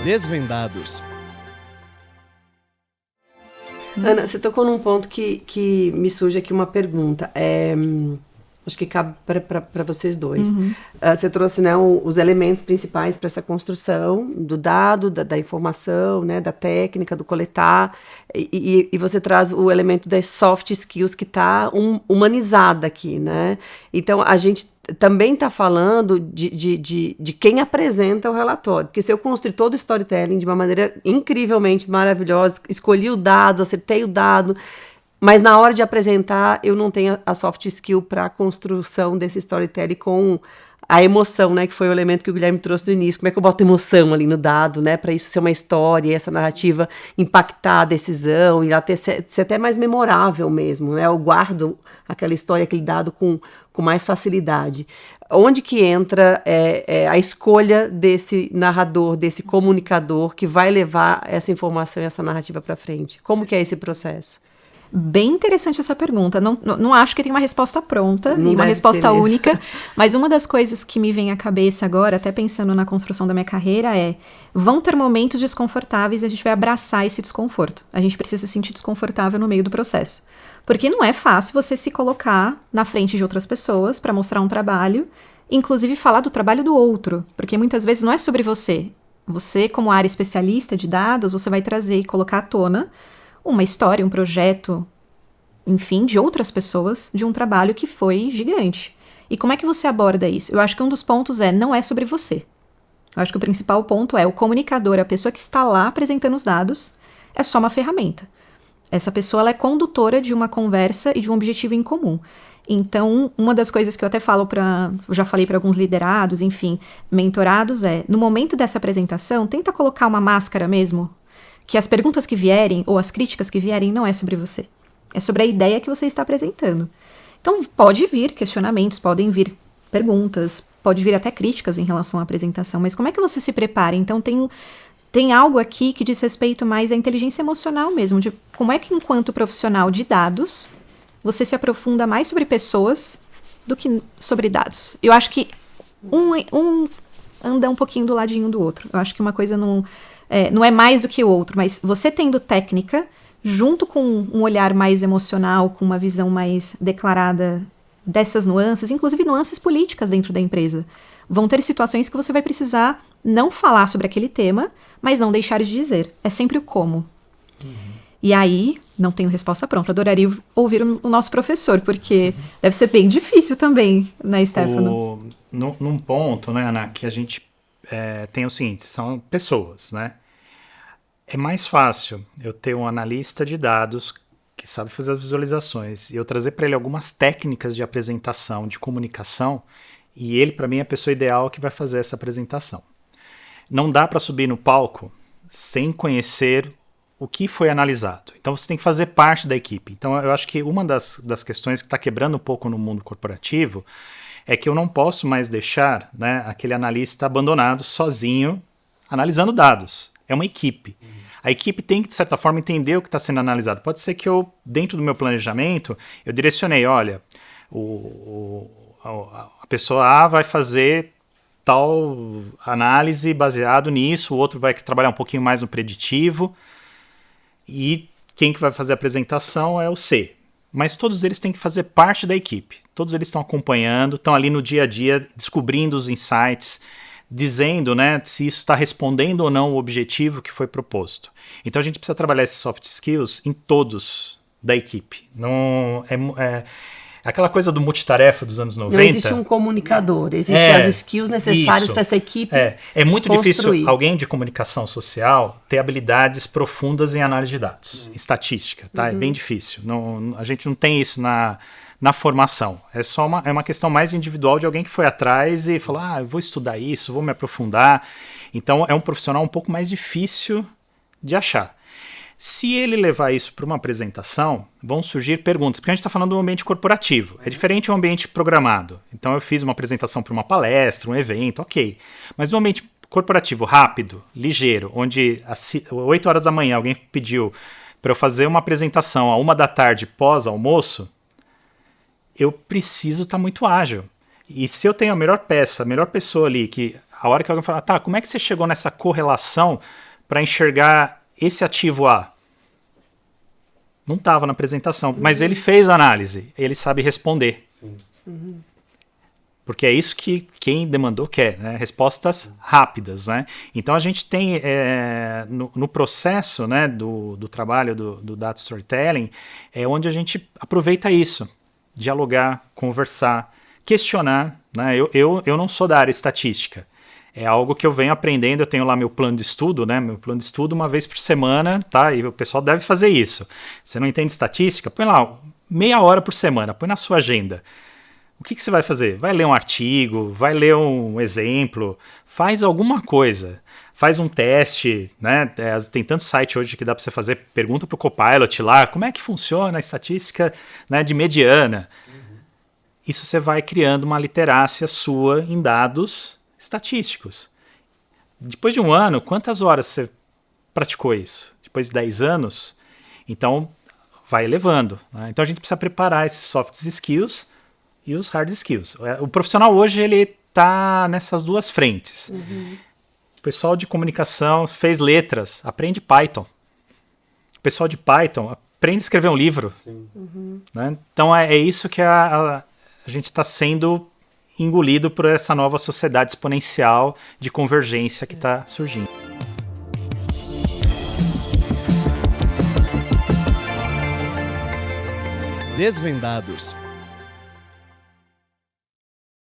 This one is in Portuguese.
Desvendados. Ana, você tocou num ponto que me surge aqui uma pergunta. Acho que cabe para vocês dois. Você trouxe, né, os elementos principais para essa construção do dado, da informação, né, da técnica, do coletar, e você traz o elemento das soft skills que está humanizada aqui, né? Então, a gente também está falando de quem apresenta o relatório, porque se eu construí todo o storytelling de uma maneira incrivelmente maravilhosa, escolhi o dado, acertei o dado, mas na hora de apresentar, eu não tenho a soft skill para a construção desse storytelling com a emoção, né? Que foi o elemento que o Guilherme trouxe no início. Como é que eu boto emoção ali no dado, né? Para isso ser uma história e essa narrativa impactar a decisão e ela ser até mais memorável mesmo, né? Eu guardo aquela história, aquele dado com mais facilidade. Onde que entra a escolha desse narrador, desse comunicador que vai levar essa informação e essa narrativa para frente? Como que é esse processo? Bem interessante essa pergunta. Não acho que tem uma resposta pronta e uma resposta única, mas uma das coisas que me vem à cabeça agora, até pensando na construção da minha carreira, vão ter momentos desconfortáveis e a gente vai abraçar esse desconforto. A gente precisa se sentir desconfortável no meio do processo. Porque não é fácil você se colocar na frente de outras pessoas para mostrar um trabalho, inclusive falar do trabalho do outro, porque muitas vezes não é sobre você. Você, como área especialista de dados, você vai trazer e colocar à tona uma história, um projeto, enfim, de outras pessoas, de um trabalho que foi gigante. E como é que você aborda isso? Eu acho que um dos pontos não é sobre você. Eu acho que o principal ponto o comunicador, a pessoa que está lá apresentando os dados, é só uma ferramenta. Essa pessoa ela é condutora de uma conversa e de um objetivo em comum. Então, uma das coisas que eu até falo eu já falei para alguns liderados, enfim, mentorados no momento dessa apresentação, tenta colocar uma máscara mesmo, que as perguntas que vierem ou as críticas que vierem não é sobre você. É sobre a ideia que você está apresentando. Então, pode vir questionamentos, podem vir perguntas, pode vir até críticas em relação à apresentação, mas como é que você se prepara? Então, tem algo aqui que diz respeito mais à inteligência emocional mesmo, de como é que, enquanto profissional de dados, você se aprofunda mais sobre pessoas do que sobre dados. Eu acho que um anda um pouquinho do ladinho do outro. Eu acho que uma coisa não é mais do que o outro, mas você tendo técnica, junto com um olhar mais emocional, com uma visão mais declarada dessas nuances, inclusive nuances políticas dentro da empresa, vão ter situações que você vai precisar não falar sobre aquele tema, mas não deixar de dizer. É sempre o como. E aí, não tenho resposta pronta. Adoraria ouvir o nosso professor, porque deve ser bem difícil também, né, Stefano? Num ponto, né, Ana, que a gente tem o seguinte, são pessoas, né? É mais fácil eu ter um analista de dados que sabe fazer as visualizações e eu trazer para ele algumas técnicas de apresentação, de comunicação, e ele, para mim, é a pessoa ideal que vai fazer essa apresentação. Não dá para subir no palco sem conhecer o que foi analisado. Então, você tem que fazer parte da equipe. Então, eu acho que uma das questões que está quebrando um pouco no mundo corporativo é que eu não posso mais deixar, né, aquele analista abandonado, sozinho, analisando dados. É uma equipe. A equipe tem que, de certa forma, entender o que está sendo analisado. Pode ser que eu, dentro do meu planejamento, eu direcionei, olha, a pessoa A vai fazer tal análise baseado nisso, o outro vai trabalhar um pouquinho mais no preditivo, e quem que vai fazer a apresentação é o C. Mas todos eles têm que fazer parte da equipe. Todos eles estão acompanhando, estão ali no dia a dia, descobrindo os insights, dizendo, né, se isso está respondendo ou não o objetivo que foi proposto. Então a gente precisa trabalhar esses soft skills em todos da equipe. Não aquela coisa do multitarefa dos anos 90. Não existe um comunicador, existem as skills necessárias para essa equipe. É muito difícil alguém de comunicação social ter habilidades profundas em análise de dados, estatística, tá? É bem difícil. A gente não tem isso na formação. É só uma questão mais individual de alguém que foi atrás e falou, eu vou estudar isso, vou me aprofundar. Então é um profissional um pouco mais difícil de achar. Se ele levar isso para uma apresentação, vão surgir perguntas, porque a gente está falando do ambiente corporativo, é diferente do ambiente programado. Então eu fiz uma apresentação para uma palestra, um evento, ok. Mas no ambiente corporativo rápido, ligeiro, onde às 8 horas da manhã alguém pediu para eu fazer uma apresentação à 1 da tarde pós-almoço, eu preciso estar muito ágil. E se eu tenho a melhor peça, a melhor pessoa ali que A hora que alguém fala, tá, como é que você chegou nessa correlação para enxergar esse ativo A? Não estava na apresentação, mas ele fez a análise, ele sabe responder. Sim. Porque é isso que quem demandou quer, né? Respostas rápidas, né? Então a gente tem no processo, né, do trabalho do Data Storytelling, é onde a gente aproveita isso, dialogar, conversar, questionar, né? Eu não sou da área estatística, é algo que eu venho aprendendo, eu tenho lá meu plano de estudo, né? Meu plano de estudo uma vez por semana, tá? E o pessoal deve fazer isso. Você não entende estatística? Põe lá meia hora por semana, põe na sua agenda. O que você vai fazer? Vai ler um artigo, vai ler um exemplo, faz alguma coisa, faz um teste, né? Tem tanto site hoje que dá para você fazer, pergunta para o Copilot lá, como é que funciona a estatística, né, de mediana. Isso você vai criando uma literácia sua em dados estatísticos. Depois de um ano, quantas horas você praticou isso? Depois de 10 anos? Então, vai elevando, né? Então, a gente precisa preparar esses soft skills e os hard skills. O profissional hoje, ele está nessas duas frentes. O pessoal de comunicação fez letras, aprende Python. O pessoal de Python aprende a escrever um livro. Né? Então, é isso que a gente está sendo engolido por essa nova sociedade exponencial de convergência que está surgindo. Desvendados,